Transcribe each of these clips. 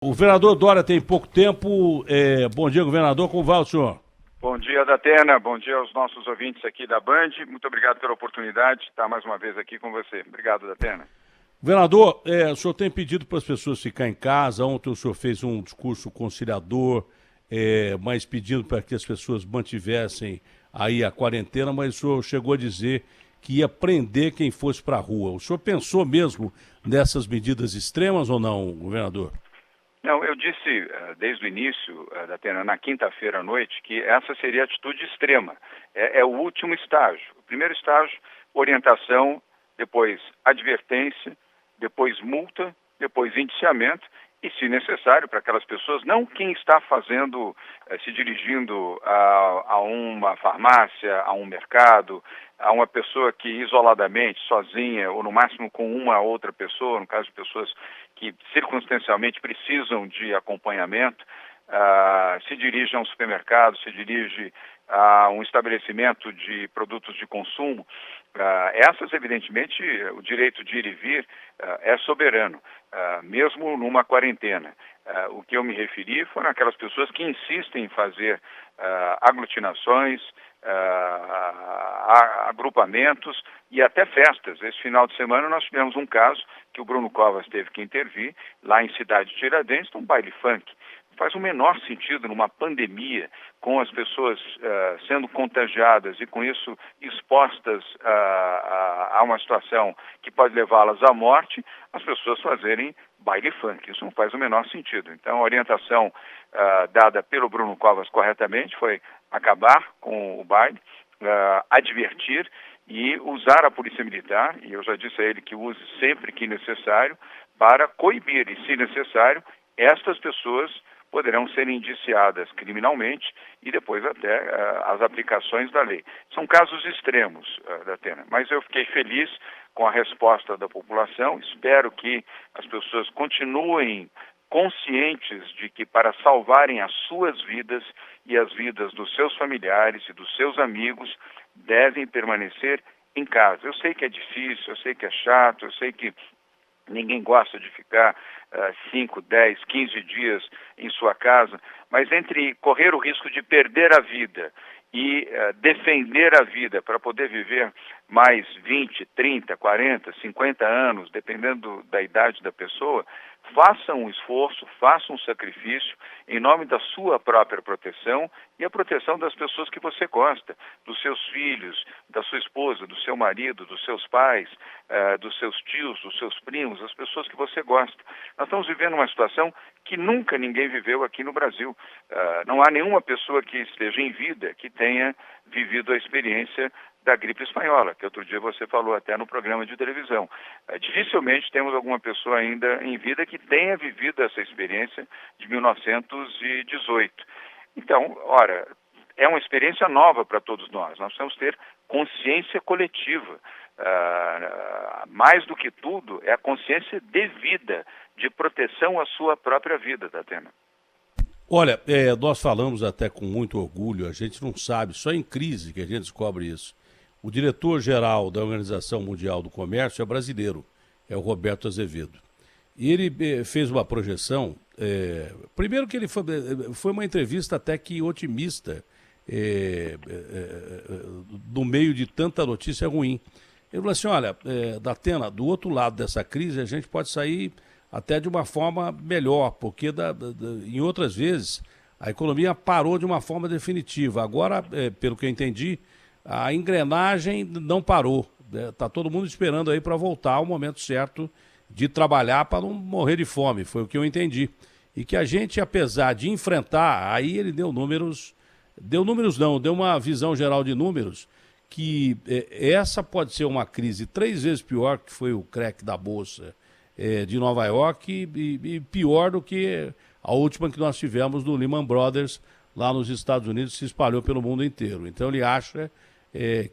O governador Dória tem pouco tempo. Bom dia, governador. Como vai o senhor? Bom dia, Datena. Bom dia aos nossos ouvintes aqui da Band. Muito obrigado pela oportunidade de estar mais uma vez aqui com você. Obrigado, Datena. Governador, o senhor tem pedido para as pessoas ficarem em casa. Ontem o senhor fez um discurso conciliador, mas pedindo para que as pessoas mantivessem aí a quarentena, mas o senhor chegou a dizer que ia prender quem fosse para a rua. O senhor pensou mesmo nessas medidas extremas ou não, governador? Não, eu disse desde o início, Datena, na quinta-feira à noite, que essa seria a atitude extrema. É o último estágio. O primeiro estágio, orientação, depois advertência, depois multa, depois indiciamento e, se necessário, para aquelas pessoas, não quem está fazendo, se dirigindo a uma farmácia, a um mercado, a uma pessoa que isoladamente, sozinha, ou no máximo com uma outra pessoa, no caso de pessoas que circunstancialmente precisam de acompanhamento, se dirige a um supermercado, se dirige a um estabelecimento de produtos de consumo, essas, evidentemente, o direito de ir e vir é soberano, mesmo numa quarentena. O que eu me referi foram aquelas pessoas que insistem em fazer aglutinações, agrupamentos e até festas. Esse final de semana nós tivemos um caso que o Bruno Covas teve que intervir, lá em Cidade Tiradentes, num baile funk. Faz o menor sentido numa pandemia, com as pessoas sendo contagiadas e com isso expostas a uma situação que pode levá-las à morte, as pessoas fazerem baile funk. Isso não faz o menor sentido. Então a orientação dada pelo Bruno Covas corretamente foi acabar com o baile, advertir e usar a Polícia Militar, e eu já disse a ele que use sempre que necessário, para coibir e, se necessário, estas pessoas poderão ser indiciadas criminalmente e depois até as aplicações da lei. São casos extremos, Datena, mas eu fiquei feliz com a resposta da população, espero que as pessoas continuem conscientes de que para salvarem as suas vidas e as vidas dos seus familiares e dos seus amigos, devem permanecer em casa. Eu sei que é difícil, eu sei que é chato, eu sei que ninguém gosta de ficar 5, 10, 15 dias em sua casa, mas entre correr o risco de perder a vida e defender a vida para poder viver mais 20, 30, 40, 50 anos, dependendo da idade da pessoa, faça um esforço, faça um sacrifício em nome da sua própria proteção e a proteção das pessoas que você gosta, dos seus filhos, da sua esposa, do seu marido, dos seus pais, dos seus tios, dos seus primos, as pessoas que você gosta. Nós estamos vivendo uma situação que nunca ninguém viveu aqui no Brasil. Não há nenhuma pessoa que esteja em vida que tenha vivido a experiência da gripe espanhola, que outro dia você falou até no programa de televisão. Dificilmente temos alguma pessoa ainda em vida que tenha vivido essa experiência de 1918. Então, ora, é uma experiência nova para todos nós. Nós precisamos ter consciência coletiva. Mais do que tudo, é a consciência devida de proteção à sua própria vida, Datena. Olha, nós falamos até com muito orgulho, a gente não sabe, só em crise que a gente descobre isso. O diretor-geral da Organização Mundial do Comércio é brasileiro, é o Roberto Azevedo. E ele fez uma projeção, primeiro que ele foi uma entrevista até que otimista, no meio de tanta notícia ruim. Ele falou assim, olha, Datena, do outro lado dessa crise a gente pode sair até de uma forma melhor, porque em outras vezes a economia parou de uma forma definitiva. Agora, pelo que eu entendi, a engrenagem não parou. Está todo mundo esperando aí para voltar ao momento certo de trabalhar para não morrer de fome, foi o que eu entendi. E que a gente, apesar de enfrentar, aí ele deu uma visão geral de números, que essa pode ser uma crise 3 vezes pior que foi o crack da Bolsa de Nova York e pior do que a última que nós tivemos do Lehman Brothers lá nos Estados Unidos, se espalhou pelo mundo inteiro. Então ele acha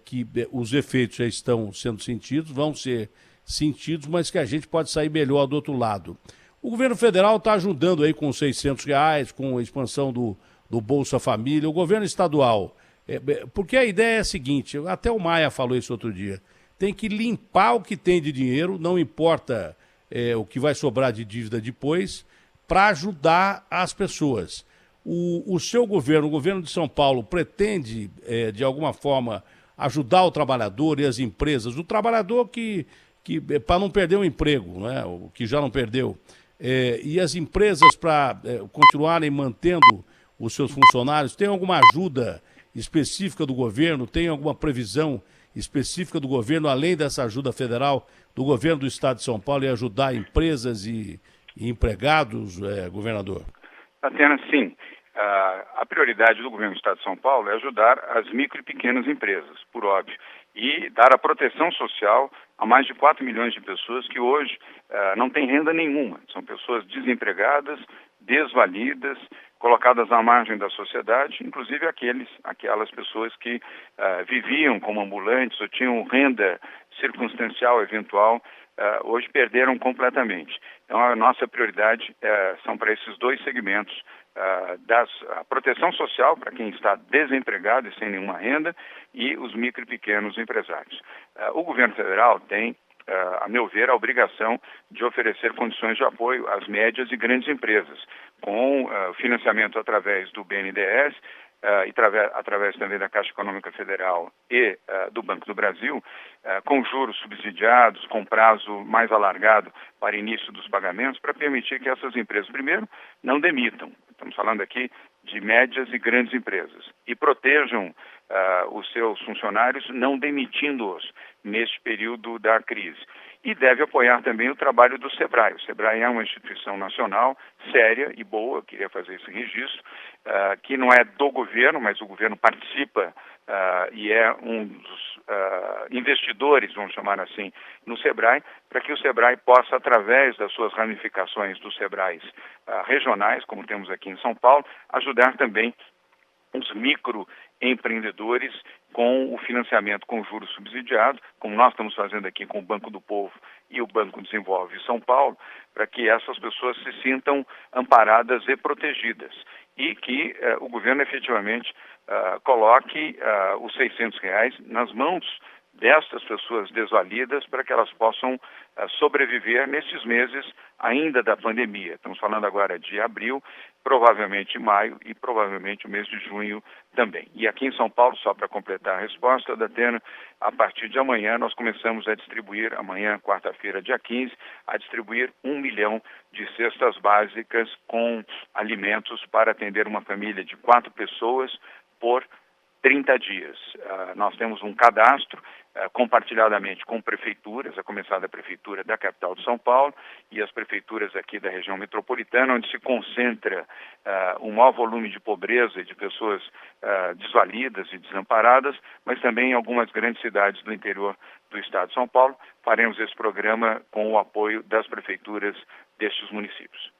que os efeitos já estão sendo sentidos, vão ser sentidos, mas que a gente pode sair melhor do outro lado. O governo federal está ajudando aí com R$ 600, com a expansão do Bolsa Família, o governo estadual. Porque a ideia é a seguinte, até o Maia falou isso outro dia, tem que limpar o que tem de dinheiro, não importa o que vai sobrar de dívida depois, para ajudar as pessoas. O seu governo, o governo de São Paulo, pretende, de alguma forma, ajudar o trabalhador e as empresas, o trabalhador que para não perder o emprego, né, o que já não perdeu, e as empresas para continuarem mantendo os seus funcionários, tem alguma ajuda específica do governo, tem alguma previsão específica do governo, além dessa ajuda federal, do governo do Estado de São Paulo, e ajudar empresas e empregados, governador? Apenas sim. A prioridade do governo do Estado de São Paulo é ajudar as micro e pequenas empresas, por óbvio, e dar a proteção social a mais de 4 milhões de pessoas que hoje não têm renda nenhuma. São pessoas desempregadas, desvalidas, colocadas à margem da sociedade, inclusive aquelas pessoas que viviam como ambulantes ou tinham renda circunstancial eventual, hoje perderam completamente. Então, a nossa prioridade são para esses dois segmentos, a proteção social para quem está desempregado e sem nenhuma renda e os micro e pequenos empresários. O governo federal tem, a meu ver, a obrigação de oferecer condições de apoio às médias e grandes empresas, com financiamento através do BNDES, e através também da Caixa Econômica Federal e do Banco do Brasil, com juros subsidiados, com prazo mais alargado para início dos pagamentos, para permitir que essas empresas, primeiro, não demitam. Estamos falando aqui de médias e grandes empresas. E protejam os seus funcionários, não demitindo-os neste período da crise. E deve apoiar também o trabalho do SEBRAE. O SEBRAE é uma instituição nacional séria e boa, queria fazer esse registro, que não é do governo, mas o governo participa e é um dos investidores, vamos chamar assim, no SEBRAE, para que o SEBRAE possa, através das suas ramificações dos SEBRAEs regionais, como temos aqui em São Paulo, ajudar também os microempreendedores com o financiamento com juros subsidiados, como nós estamos fazendo aqui com o Banco do Povo e o Banco Desenvolve São Paulo, para que essas pessoas se sintam amparadas e protegidas e que o governo efetivamente coloque os R$ 600 nas mãos destas pessoas desvalidas para que elas possam sobreviver nesses meses ainda da pandemia. Estamos falando agora de abril, provavelmente maio e provavelmente o mês de junho também. E aqui em São Paulo, só para completar a resposta, Datena, a partir de amanhã nós começamos a distribuir, amanhã, quarta-feira, dia 15, a distribuir 1 milhão de cestas básicas com alimentos para atender uma família de 4 pessoas por 30 dias. Nós temos um cadastro compartilhadamente com prefeituras, a começar da prefeitura da capital de São Paulo e as prefeituras aqui da região metropolitana, onde se concentra um maior volume de pobreza e de pessoas desvalidas e desamparadas, mas também em algumas grandes cidades do interior do estado de São Paulo. Faremos esse programa com o apoio das prefeituras destes municípios.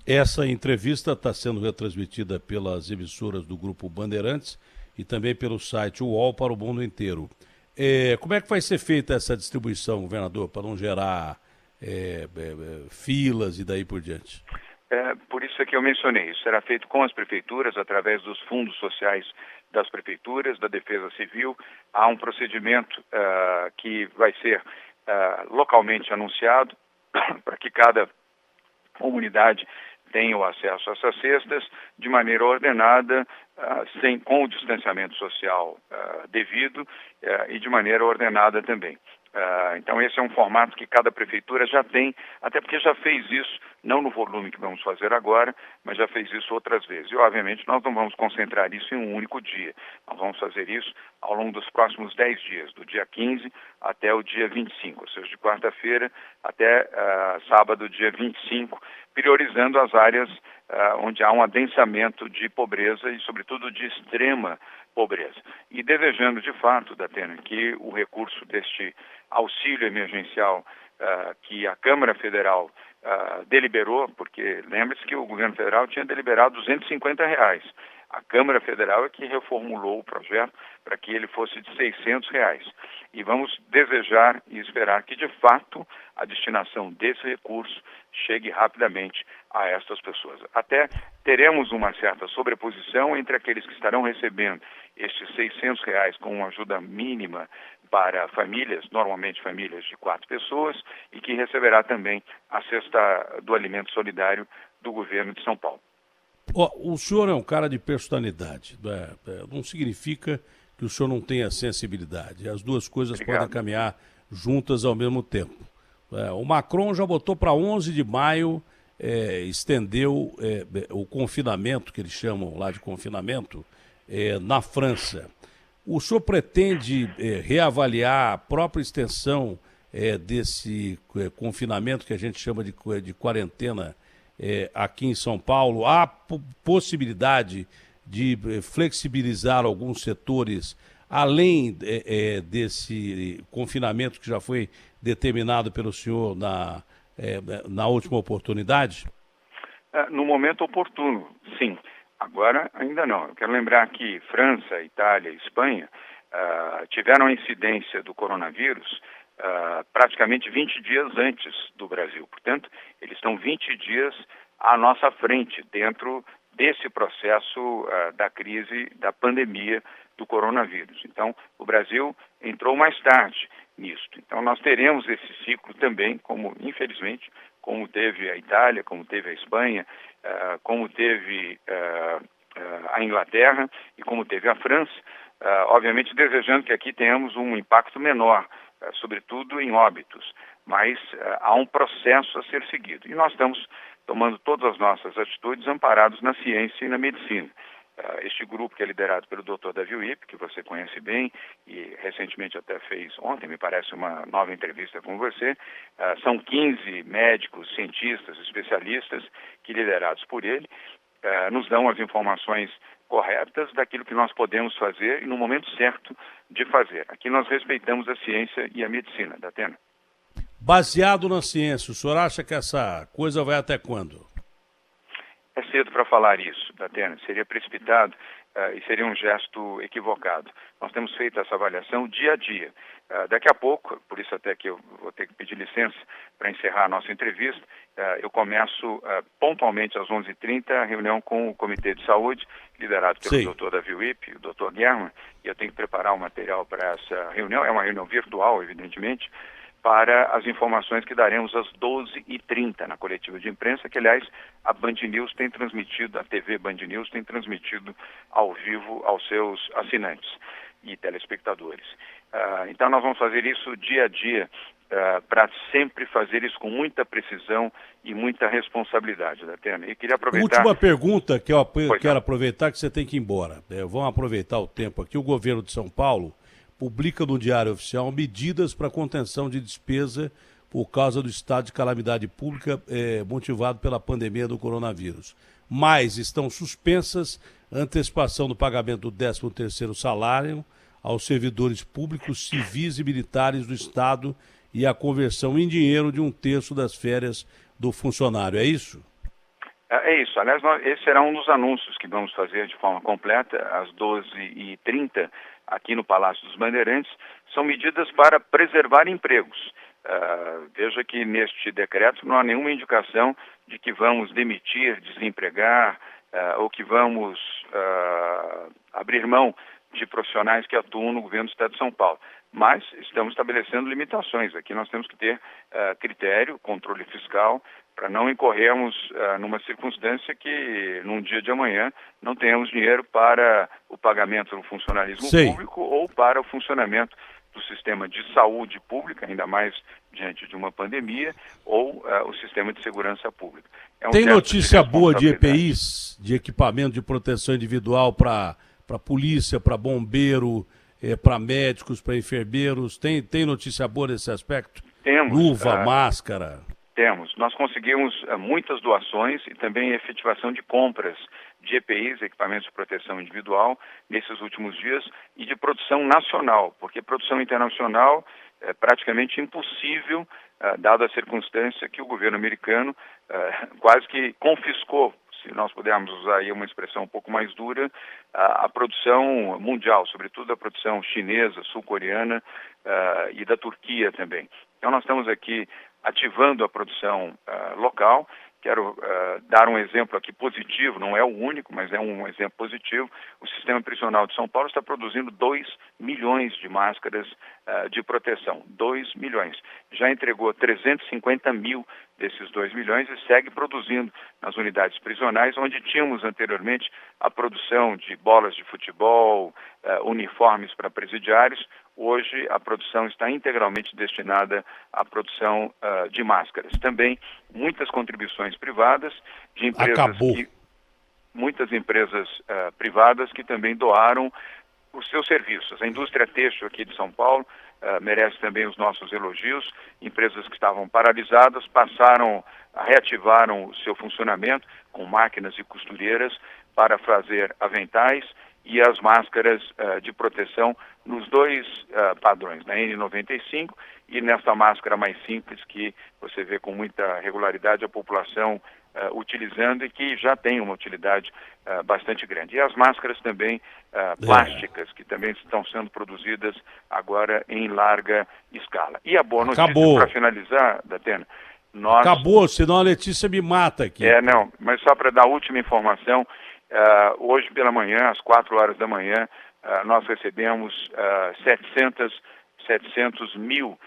Essa entrevista está sendo retransmitida pelas emissoras do Grupo Bandeirantes e também pelo site UOL para o mundo inteiro. Como é que vai ser feita essa distribuição, governador, para não gerar filas e daí por diante? Por isso é que eu mencionei, isso será feito com as prefeituras, através dos fundos sociais das prefeituras, da Defesa Civil. Há um procedimento que vai ser localmente anunciado para que cada comunidade tenha o acesso a essas cestas de maneira ordenada, com o distanciamento social devido e de maneira ordenada também. Então esse é um formato que cada prefeitura já tem, até porque já fez isso, não no volume que vamos fazer agora, mas já fez isso outras vezes. E obviamente nós não vamos concentrar isso em um único dia, nós vamos fazer isso ao longo dos próximos 10 dias, do dia 15 até o dia 25, ou seja, de quarta-feira até sábado, dia 25, priorizando as áreas onde há um adensamento de pobreza e, sobretudo, de extrema pobreza. E desejando, de fato, Datena, que o recurso deste auxílio emergencial que a Câmara Federal deliberou, porque lembre-se que o governo federal tinha deliberado R$ 250. A Câmara Federal é que reformulou o projeto para que ele fosse de R$ 600. E vamos desejar e esperar que, de fato, a destinação desse recurso chegue rapidamente a estas pessoas. Até teremos uma certa sobreposição entre aqueles que estarão recebendo estes R$ 600 com uma ajuda mínima para famílias, normalmente famílias de 4 pessoas, e que receberá também a cesta do alimento solidário do governo de São Paulo. O senhor é um cara de personalidade, né? Não significa que o senhor não tenha sensibilidade. As duas coisas Obrigado. podem caminhar juntas ao mesmo tempo. O Macron já botou para 11 de maio, estendeu o confinamento, que eles chamam lá de confinamento, na França. O senhor pretende reavaliar a própria extensão desse confinamento que a gente chama de quarentena aqui em São Paulo? Há possibilidade de flexibilizar alguns setores além desse confinamento que já foi determinado pelo senhor na última oportunidade? No momento oportuno, sim. Agora, ainda não. Eu quero lembrar que França, Itália e Espanha tiveram a incidência do coronavírus praticamente 20 dias antes do Brasil. Portanto, eles estão 20 dias à nossa frente dentro desse processo da crise, da pandemia do coronavírus. Então, o Brasil entrou mais tarde nisto. Então, nós teremos esse ciclo também, como, infelizmente, como teve a Itália, como teve a Espanha, como teve a Inglaterra e como teve a França, obviamente desejando que aqui tenhamos um impacto menor, sobretudo em óbitos, mas há um processo a ser seguido. E nós estamos tomando todas as nossas atitudes amparados na ciência e na medicina. Este grupo que é liderado pelo Dr. Davi Wip, que você conhece bem e recentemente até fez ontem, me parece, uma nova entrevista com você, são 15 médicos, cientistas, especialistas que, liderados por ele, nos dão as informações corretas daquilo que nós podemos fazer e no momento certo de fazer. Aqui nós respeitamos a ciência e a medicina, Datena. Baseado na ciência, o senhor acha que essa coisa vai até quando? É cedo para falar isso, Datena. Seria precipitado e seria um gesto equivocado. Nós temos feito essa avaliação dia a dia. Daqui a pouco, por isso até que eu vou ter que pedir licença para encerrar a nossa entrevista, eu começo pontualmente às 11h30 a reunião com o Comitê de Saúde, liderado pelo Dr. Davi Wip e o Dr. Guerra, e eu tenho que preparar o material para essa reunião. É uma reunião virtual, evidentemente, para as informações que daremos às 12h30 na coletiva de imprensa, que, aliás, a Band News tem transmitido, a TV Band News tem transmitido ao vivo aos seus assinantes e telespectadores. Então, nós vamos fazer isso dia a dia, para sempre fazer isso com muita precisão e muita responsabilidade, Datena. E queria aproveitar... Última pergunta que eu quero aproveitar, que você tem que ir embora. Vamos aproveitar o tempo aqui. O governo de São Paulo publica no Diário Oficial medidas para contenção de despesa por causa do estado de calamidade pública motivado pela pandemia do coronavírus. Mas estão suspensas a antecipação do pagamento do 13º salário aos servidores públicos, civis e militares do estado e a conversão em dinheiro de 1/3 das férias do funcionário. É isso? É isso. Aliás, esse será um dos anúncios que vamos fazer de forma completa às 12h30 aqui no Palácio dos Bandeirantes. São medidas para preservar empregos. Veja que neste decreto não há nenhuma indicação de que vamos demitir, desempregar ou que vamos abrir mão de profissionais que atuam no governo do Estado de São Paulo. Mas estamos estabelecendo limitações. Aqui nós temos que ter critério, controle fiscal, para não incorrermos numa circunstância que, num dia de amanhã, não tenhamos dinheiro para o pagamento do funcionalismo público ou para o funcionamento do sistema de saúde pública, ainda mais diante de uma pandemia, ou o sistema de segurança pública. Tem notícia boa de EPIs, de equipamento de proteção individual para polícia, para bombeiro, para médicos, para enfermeiros? Tem notícia boa nesse aspecto? Temos. Luva, máscara? Temos. Nós conseguimos muitas doações e também efetivação de compras de EPIs, equipamentos de proteção individual, nesses últimos dias, e de produção nacional, porque produção internacional é praticamente impossível, dada a circunstância que o governo americano quase que confiscou, se nós pudermos usar aí uma expressão um pouco mais dura, a produção mundial, sobretudo a produção chinesa, sul-coreana e da Turquia também. Então nós estamos aqui ativando a produção local. Quero dar um exemplo aqui positivo, não é o único, mas é um exemplo positivo. O Sistema Prisional de São Paulo está produzindo 2 milhões de máscaras de proteção. 2 milhões. Já entregou 350 mil desses 2 milhões e segue produzindo nas unidades prisionais, onde tínhamos anteriormente a produção de bolas de futebol, uniformes para presidiários. Hoje a produção está integralmente destinada à produção de máscaras. Também muitas contribuições privadas de empresas muitas empresas privadas que também doaram os seus serviços. A indústria têxtil aqui de São Paulo merece também os nossos elogios. Empresas que estavam paralisadas reativaram o seu funcionamento com máquinas e costureiras para fazer aventais e as máscaras de proteção nos 2 padrões, na N95 e nessa máscara mais simples que você vê com muita regularidade a população utilizando e que já tem uma utilidade bastante grande. E as máscaras também plásticas, que também estão sendo produzidas agora em larga escala. E a boa notícia, para finalizar, Datena, Acabou, senão a Letícia me mata aqui. Não, mas só para dar a última informação, hoje pela manhã, às 4 horas da manhã, nós recebemos 700 mil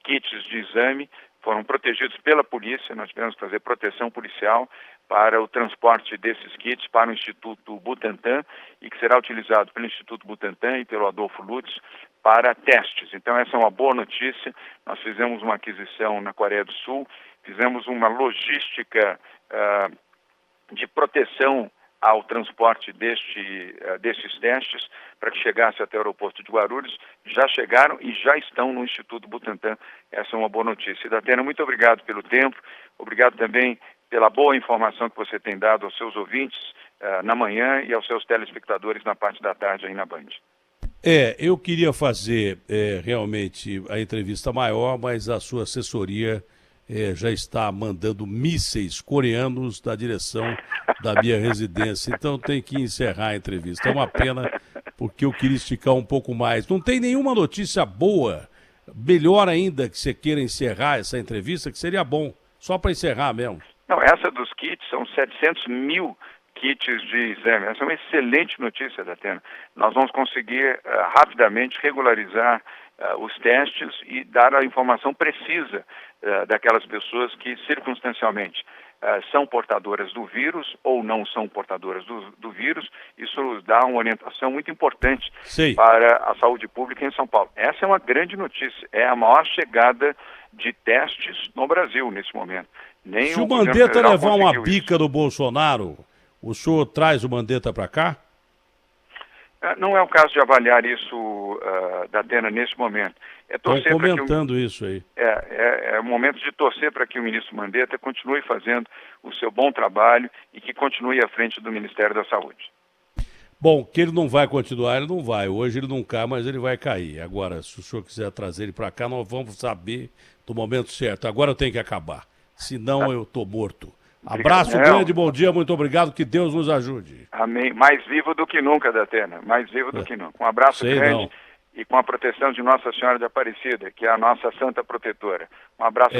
kits de exame, foram protegidos pela polícia. Nós tivemos que fazer proteção policial para o transporte desses kits para o Instituto Butantan e que será utilizado pelo Instituto Butantan e pelo Adolfo Lutz para testes. Então essa é uma boa notícia. Nós fizemos uma aquisição na Coreia do Sul, fizemos uma logística de proteção ao transporte desses testes para que chegasse até o aeroporto de Guarulhos. Já chegaram e já estão no Instituto Butantan. Essa é uma boa notícia. Datena, muito obrigado pelo tempo, obrigado também pela boa informação que você tem dado aos seus ouvintes na manhã e aos seus telespectadores na parte da tarde aí na Band. Eu queria fazer realmente a entrevista maior, mas a sua assessoria já está mandando mísseis coreanos na direção da minha residência, então tem que encerrar a entrevista. É uma pena, porque eu queria esticar um pouco mais. Não tem nenhuma notícia boa, melhor ainda que você queira encerrar essa entrevista, que seria bom, só para encerrar mesmo. Não, essa dos kits são 700 mil kits de exame. Essa é uma excelente notícia, Datena. Nós vamos conseguir rapidamente regularizar os testes e dar a informação precisa daquelas pessoas que circunstancialmente são portadoras do vírus ou não são portadoras do vírus. Isso dá uma orientação muito importante para a saúde pública em São Paulo. Essa é uma grande notícia. É a maior chegada de testes no Brasil nesse momento. Se o Mandetta levar uma bica do Bolsonaro, o senhor traz o Mandetta para cá? Não é o caso de avaliar isso, Datena, nesse momento. Estão comentando isso aí. É o momento de torcer para que o ministro Mandetta continue fazendo o seu bom trabalho e que continue à frente do Ministério da Saúde. Bom, que ele não vai continuar, ele não vai. Hoje ele não cai, mas ele vai cair. Agora, se o senhor quiser trazer ele para cá, nós vamos saber do momento certo. Agora eu tenho que acabar, senão eu estou morto. Abraço grande, bom dia, muito obrigado, que Deus nos ajude. Amém. Mais vivo do que nunca, Datena, mais vivo do que nunca. Um abraço grande e com a proteção de Nossa Senhora de Aparecida, que é a nossa santa protetora. Um abraço